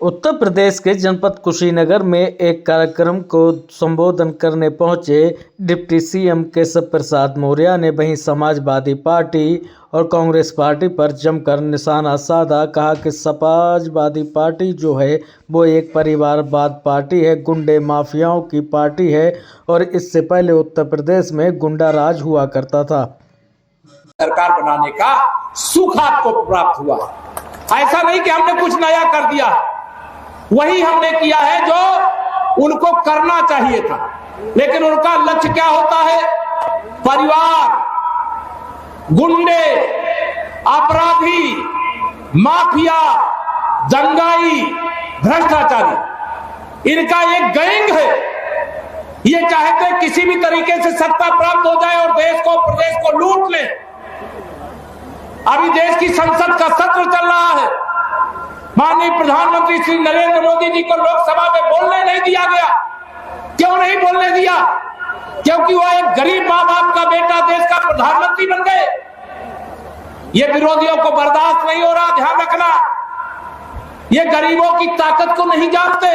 उत्तर प्रदेश के जनपद कुशीनगर में एक कार्यक्रम को संबोधन करने पहुंचे डिप्टी सीएम केशव प्रसाद मौर्य ने वहीं समाजवादी पार्टी और कांग्रेस पार्टी पर जमकर निशाना साधा। कहा कि समाजवादी पार्टी जो है वो एक परिवारवाद पार्टी है, गुंडे माफियाओं की पार्टी है और इससे पहले उत्तर प्रदेश में गुंडा राज हुआ करता था। सरकार बनाने का सुख आपको प्राप्त हुआ। ऐसा नहीं कि हमने कुछ नया कर दिया, वही हमने किया है जो उनको करना चाहिए था। लेकिन उनका लक्ष्य क्या होता है? परिवार, गुंडे, अपराधी, माफिया, दंगाई, भ्रष्टाचारी, इनका एक गैंग है। ये चाहते किसी भी तरीके से सत्ता प्राप्त हो जाए और देश को, प्रदेश को लूट ले। अभी देश की संसद का सत्र चल रहा है। माननीय प्रधानमंत्री श्री नरेंद्र मोदी जी को लोकसभा में बोलने नहीं दिया गया। क्यों नहीं बोलने दिया? क्योंकि वो एक गरीब मां बाप का बेटा देश का प्रधानमंत्री बन गए। ये विरोधियों को बर्दाश्त नहीं हो रहा, ध्यान रखना। ये गरीबों की ताकत को नहीं जानते।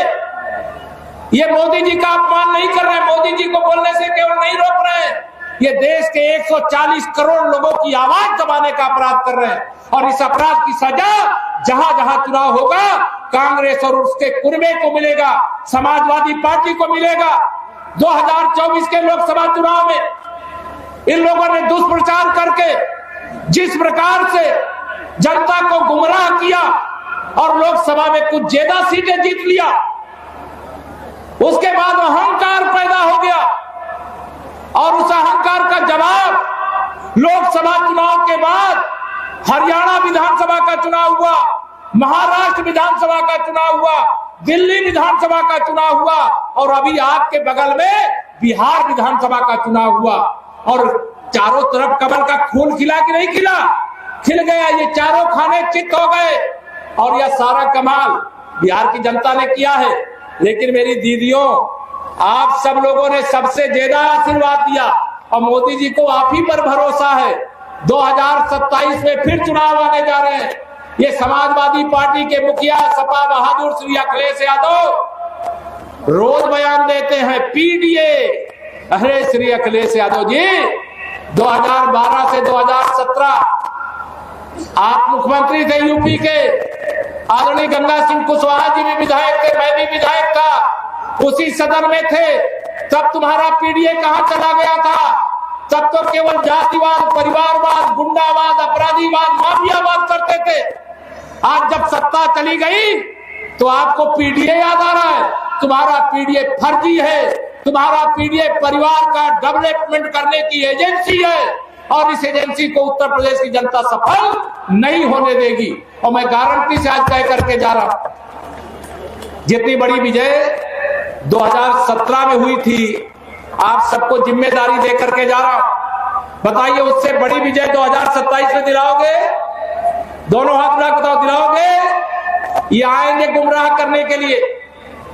ये मोदी जी का अपमान नहीं कर रहे, मोदी जी को बोलने से केवल नहीं रोक रहे, ये देश के 140 करोड़ लोगों की आवाज दबाने का अपराध कर रहे हैं। और इस अपराध की सजा जहां जहां चुनाव होगा कांग्रेस और उसके कुर्बे को मिलेगा, समाजवादी पार्टी को मिलेगा। 2024 के लोकसभा चुनाव में इन लोगों ने दुष्प्रचार करके जिस प्रकार से जनता को गुमराह किया और लोकसभा में कुछ ज्यादा सीटें जीत लिया, उसके बाद अहंकार पैदा हो गया और उस अहंकार का जवाब लोकसभा चुनाव के बाद हरियाणा विधानसभा का चुनाव हुआ, महाराष्ट्र विधानसभा का चुनाव हुआ, दिल्ली विधानसभा का चुनाव हुआ और अभी आपके बगल में बिहार विधानसभा का चुनाव हुआ। और चारों तरफ कमल का फूल खिला कि नहीं खिला? खिल गया। ये चारों खाने चित हो गए और यह सारा कमाल बिहार की जनता ने किया है। लेकिन मेरी दीदियों, आप सब लोगों ने सबसे ज्यादा आशीर्वाद दिया और मोदी जी को आप ही पर भरोसा है। 2027 में फिर चुनाव आने जा रहे हैं। ये समाजवादी पार्टी के मुखिया सपा बहादुर श्री अखिलेश यादव रोज बयान देते हैं, पीडीए। अरे श्री अखिलेश यादव जी, 2012 से 2017 आप मुख्यमंत्री थे यूपी के। आदरणीय गंगा सिंह कुशवाहा जी भी विधायक थे, मैं भी विधायक था, उसी सदन में थे। तब तुम्हारा पीडीए कहां चला गया था? तब तो केवल जातिवाद, परिवारवाद, गुंडावाद, अपराधीवाद, माफियावाद करते थे। आज जब सत्ता चली गई तो आपको पीडीए याद आ रहा है। तुम्हारा पीडीए फर्जी है, तुम्हारा पीडीए परिवार का डेवलपमेंट करने की एजेंसी है और इस एजेंसी को उत्तर प्रदेश की जनता सफल नहीं होने देगी। और मैं गारंटी से आज तय करके जा रहा हूं, जितनी बड़ी विजय 2017 में हुई थी, आप सबको जिम्मेदारी देकर के जा रहा हूं। बताइए, उससे बड़ी विजय 2027 में दिलाओगे? दोनों हाथ मिला बताओ, दिलाओगे? ये आएंगे गुमराह करने के लिए।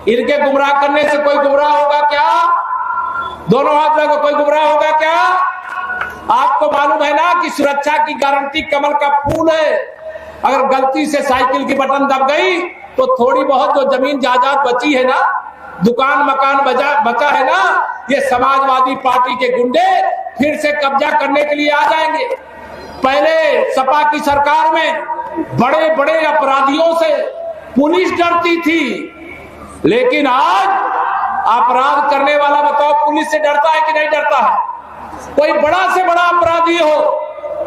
इनके गुमराह करने से कोई गुमराह होगा क्या? दोनों हाथ मिला, कोई गुमराह होगा क्या? आपको मालूम है ना कि सुरक्षा की गारंटी कमल का फूल है। अगर गलती से साइकिल की बटन दब गई तो थोड़ी बहुत जो जमीन जायदाद बची है ना, दुकान मकान बचा है ना, ये समाजवादी पार्टी के गुंडे फिर से कब्जा करने के लिए आ जाएंगे। पहले सपा की सरकार में बड़े बड़े अपराधियों से पुलिस डरती थी, लेकिन आज अपराध करने वाला बताओ पुलिस से डरता है कि नहीं डरता है? कोई बड़ा से बड़ा अपराधी हो,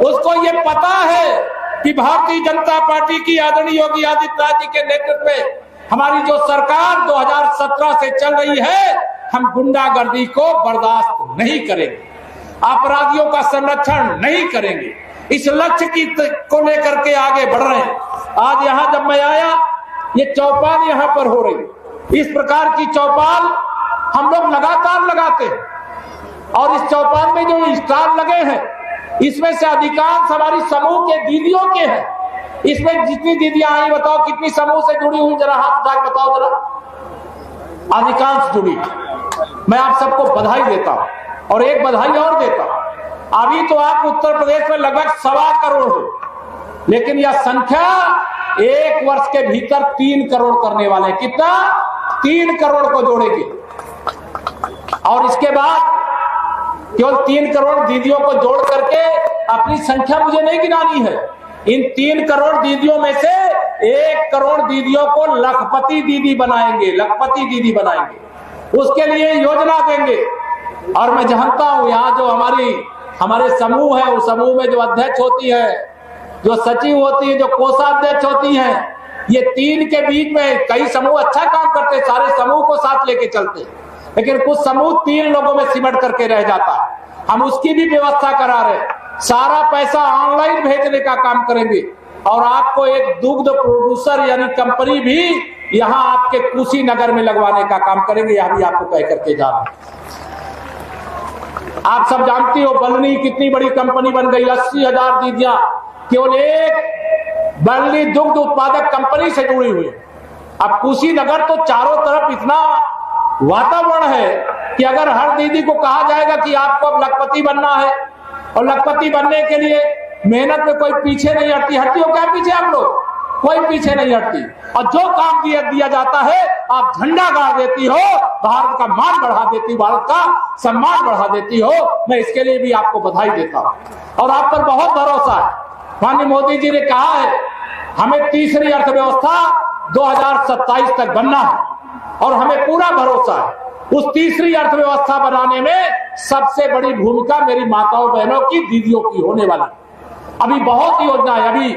उसको ये पता है कि भारतीय जनता पार्टी की आदरणीय योगी आदित्यनाथ जी के नेतृत्व में हमारी जो सरकार 2017 से चल रही है, हम गुंडागर्दी को बर्दाश्त नहीं करेंगे, अपराधियों का संरक्षण नहीं करेंगे। इस लक्ष्य को लेकर के आगे बढ़ रहे हैं। आज यहाँ जब मैं आया, ये चौपाल यहाँ पर हो रही, इस प्रकार की चौपाल हम लोग लगातार लगाते हैं और इस चौपाल में जो स्टार लगे हैं, इसमें से अधिकांश हमारी समूह के दीदियों के हैं। इसमें जितनी दीदियां आई बताओ कितनी समूह से जुड़ी हुई, जरा हाथ उठा के बताओ जरा। अधिकांश जुड़ी। मैं आप सबको बधाई देता हूं और एक बधाई और देता हूं। अभी तो आप उत्तर प्रदेश में लगभग 1.25 करोड़ हो, लेकिन यह संख्या 1 वर्ष के भीतर 3 करोड़ करने वाले हैं। कितना? 3 करोड़ को जोड़ेंगे। और इसके बाद केवल 3 करोड़ दीदियों को जोड़ करके अपनी संख्या मुझे नहीं गिनानी है। इन 3 करोड़ दीदियों में से 1 करोड़ दीदियों को लखपति दीदी बनाएंगे, लखपति दीदी बनाएंगे। उसके लिए योजना देंगे। और मैं जानता हूं यहाँ जो हमारे समूह है, उस समूह में जो अध्यक्ष होती है, जो सचिव होती है, जो कोषाध्यक्ष होती है, ये 3 के बीच में कई समूह अच्छा काम करते, सारे समूह को साथ लेके चलते, लेकिन कुछ समूह 3 लोगों में सिमट करके रह जाता है। हम उसकी भी व्यवस्था करा रहे, सारा पैसा ऑनलाइन भेजने का काम करेंगे। और आपको एक दुग्ध प्रोड्यूसर यानी कंपनी भी यहाँ आपके कुशीनगर में लगवाने का काम करेंगे। यह भी आपको कह करके जा रहा हूं। आप सब जानती हो बलनी कितनी बड़ी कंपनी बन गई, 80,000 दीदियां केवल एक बलनी दुग्ध उत्पादक कंपनी से जुड़ी हुई। अब कुशीनगर तो चारों तरफ इतना वातावरण है कि अगर हर दीदी को कहा जाएगा कि आपको अब लखपति बनना है, और लखपति बनने के लिए मेहनत में कोई पीछे नहीं हटती। हटती हो क्या पीछे? आप लोग कोई पीछे नहीं हटती। और जो काम दिया जाता है आप झंडा गाड़ देती हो, भारत का मान बढ़ा देती हो, भारत का सम्मान बढ़ा देती हो। मैं इसके लिए भी आपको बधाई देता हूं और आप पर बहुत भरोसा है। माननीय मोदी जी ने कहा है हमें तीसरी अर्थव्यवस्था 2027 तक बनना है और हमें पूरा भरोसा है उस तीसरी अर्थव्यवस्था बनाने में सबसे बड़ी भूमिका मेरी माताओं बहनों की, दीदियों की होने वाली। अभी बहुत योजनाएं, अभी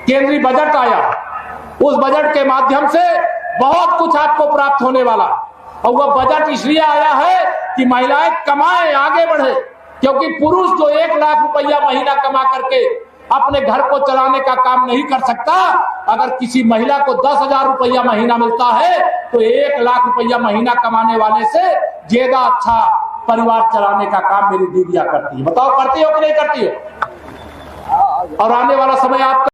केंद्रीय बजट आया, उस बजट के माध्यम से बहुत कुछ आपको प्राप्त होने वाला। और वह बजट इसलिए आया है कि महिलाएं कमाएं, आगे बढ़े, क्योंकि पुरुष जो 1 लाख रुपया महीना कमा करके अपने घर को चलाने का काम नहीं कर सकता, अगर किसी महिला को 10,000 रुपया महीना मिलता है तो 1 लाख रुपया महीना कमाने वाले से ज्यादा अच्छा परिवार चलाने का काम मेरी दीदियां करती है। बताओ करती हो कि नहीं करती हो? और आने वाला समय आपका